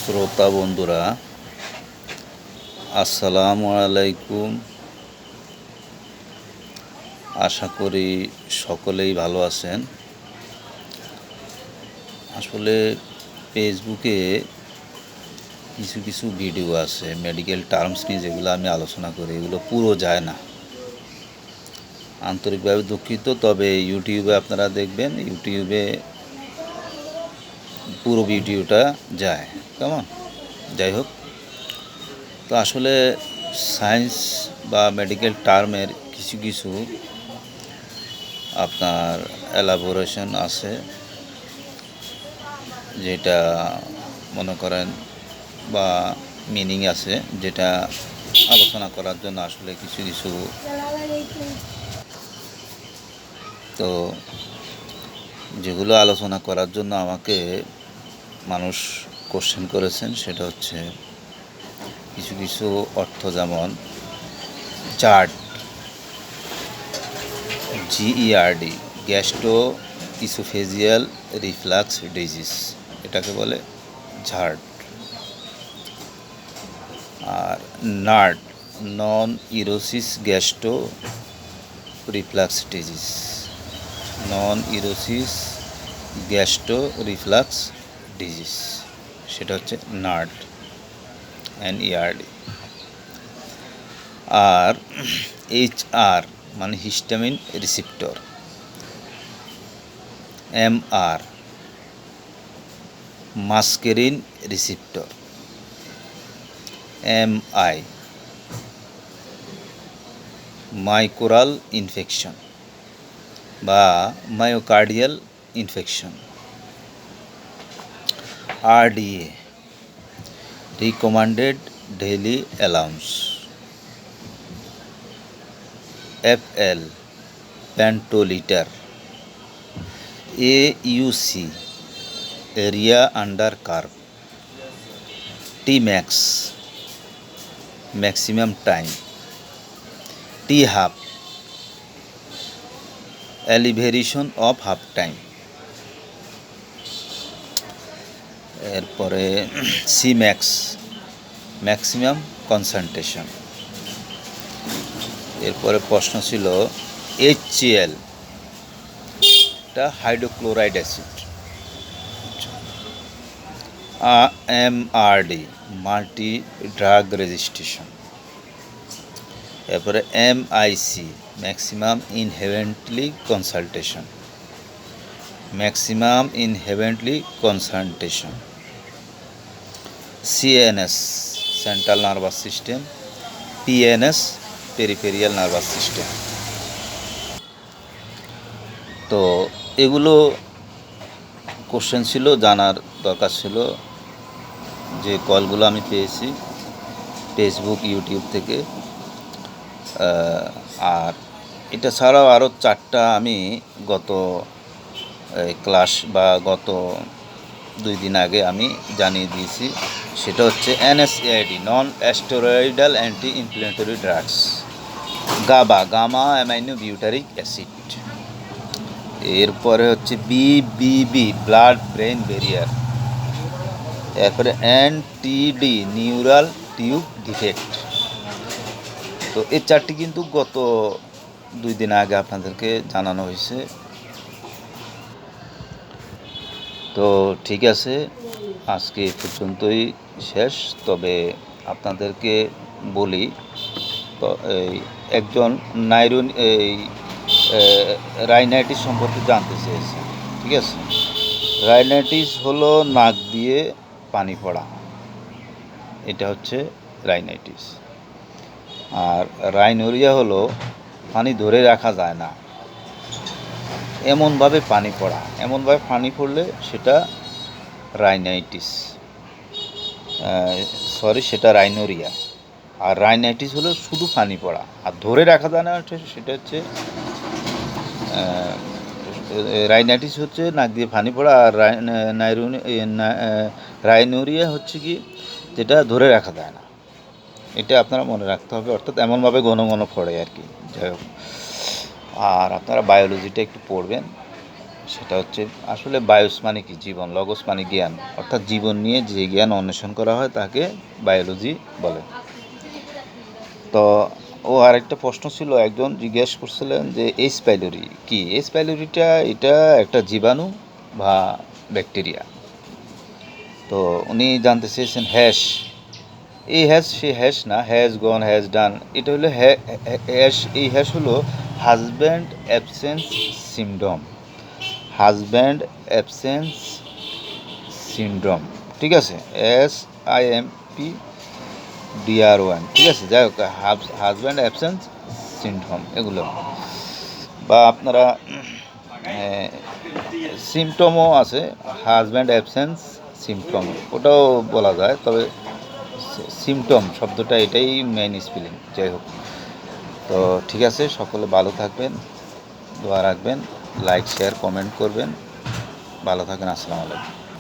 শ্রোতা বন্ধুরা, আসসালামু আলাইকুম। আশা করি সকলেই ভালো আছেন। আসলে ফেসবুকে কিছু কিছু ভিডিও আছে মেডিকেল টার্মস নিয়ে, যেগুলো আমি আলোচনা করি, এগুলো পুরো যায় না। আন্তরিকভাবে দুঃখিত, তবে ইউটিউবে আপনারা দেখবেন, ইউটিউবে পুরো ভিডিওটা যায়। কেমন? যাই হোক, তো আসলে সায়েন্স বা মেডিকেল টার্মের কিছু কিছু আপনার এলাবোরেশন আছে, যেটা মনে করেন বা মিনিং আছে, যেটা আলোচনা করার জন্য আসলে কিছু কিছু তো যেগুলো আলোচনা করার জন্য আমাকে মানুষ কোশ্চেন করেছেন, সেটা হচ্ছে কিছু কিছু অর্থ, যেমন chart, GERD, gastro oesophageal reflux disease, এটাকে বলে ঝাড়। আর NERD, non erosive gastro reflux disease, non erosive gastro reflux disease, সেটা হচ্ছে নার্ড, NERD। আর HR মানে histamine receptor, MR muscarine receptor, MI মাইকোরাল ইনফেকশন বা myocardial infection, RDA recommended daily allowance, FL পেন্টোলিটার, AUC area under curve, Tmax maximum time, T-half elimination of half time. এরপরে Cmax maximum concentration. এরপরে প্রশ্ন ছিল HCl, এটা hydrochloride acid, MRD multi drug registration. এরপরে MIC maximum inherently consultation, maximum inherently consultation. CNS central nervous system, PNS peripheral nervous system. তো এগুলো question ছিল, জানার দরকার ছিল, যে কলগুলো আমি পেয়েছি ফেসবুক, ইউটিউব থেকে। আর এটা ছাড়াও আরও 4টা আমি গত ক্লাস বা গত 2 দিন আগে আমি জানিয়ে দিয়েছি। সেটা হচ্ছে NSAID non steroidal anti inflammatory drugs, GABA gamma amino butyric acid. এরপরে হচ্ছে BBB ব্লাড ব্রেন ব্যারিয়ার। এরপরে NTD নিউরাল টিউব ডিফেক্ট। তো এই 4টি কিন্তু গত 2 দিন আগে আপনাদেরকে জানানো হয়েছে। তো ঠিক আছে, আজকে এ পর্যন্তই শেষ। তবে আপনাদেরকে বলি, তো একজন রাইনাইটিস সম্পর্কে জানতে চেয়েছে। ঠিক আছে, রাইনাইটিস হলো নাক দিয়ে পানি পড়া, এটা হচ্ছে রাইনাইটিস। আর রাইনোরিয়া হলো পানি ধরে রাখা যায় না, এমনভাবে পানি পড়া, এমনভাবে পানি পড়লে সেটা রাইনাইটিস, সেটা রাইনোরিয়া। আর রাইনাইটিস হলো শুধু পানি পড়া আর ধরে রাখা যায় না, সেটা হচ্ছে রাইনাইটিস হচ্ছে নাক দিয়ে পানি পড়া। আর রাইনোরিয়া হচ্ছে কি, যেটা ধরে রাখা যায় না। এটা আপনারা মনে রাখতে হবে, অর্থাৎ এমনভাবে ঘন ঘন পড়ে আর কি। যাই হোক, আর আপনারা বায়োলজিটা একটু পড়বেন, সেটা হচ্ছে আসলে বায়োস মানে কি জীবন, লগস মানে জ্ঞান, অর্থাৎ জীবন নিয়ে যে জ্ঞান অন্বেষণ করা হয় তাকে বায়োলজি বলে। তো ও আরেকটা প্রশ্ন ছিল, একজন জিজ্ঞেস করছিলেন যে এইচ পাইলোরি কি। এইচ পাইলোরিটা এটা একটা জীবাণু বা ব্যাকটেরিয়া। তো উনি জানতে চেয়েছেন হ্যাশ, এই হ্যাশ সে হ্যাশ না, হ্যাজ গন হ্যাজ ডান, এটা হলো হ্যাশ। এই হ্যাশ হলো husband absence syndrome, husband absence syndrome, ঠিক আছে, SIMPDR1, ঠিক আছে। যাই হোক, হাজব্যান্ড অ্যাবসেন্স সিনড্রোম এগুলো, বা আপনারা সিমটমও আছে, হাজব্যান্ড অ্যাবসেন্স সিমটম, ওটাও বলা যায়, তবে সিমটম শব্দটা এটাই মেইন স্পেলিং। যাই হোক, তো ঠিক আছে, সকলে ভালো থাকবেন, দোয়া রাখবেন, লাইক শেয়ার কমেন্ট করবেন, ভালো থাকেন, আসসালামু আলাইকুম।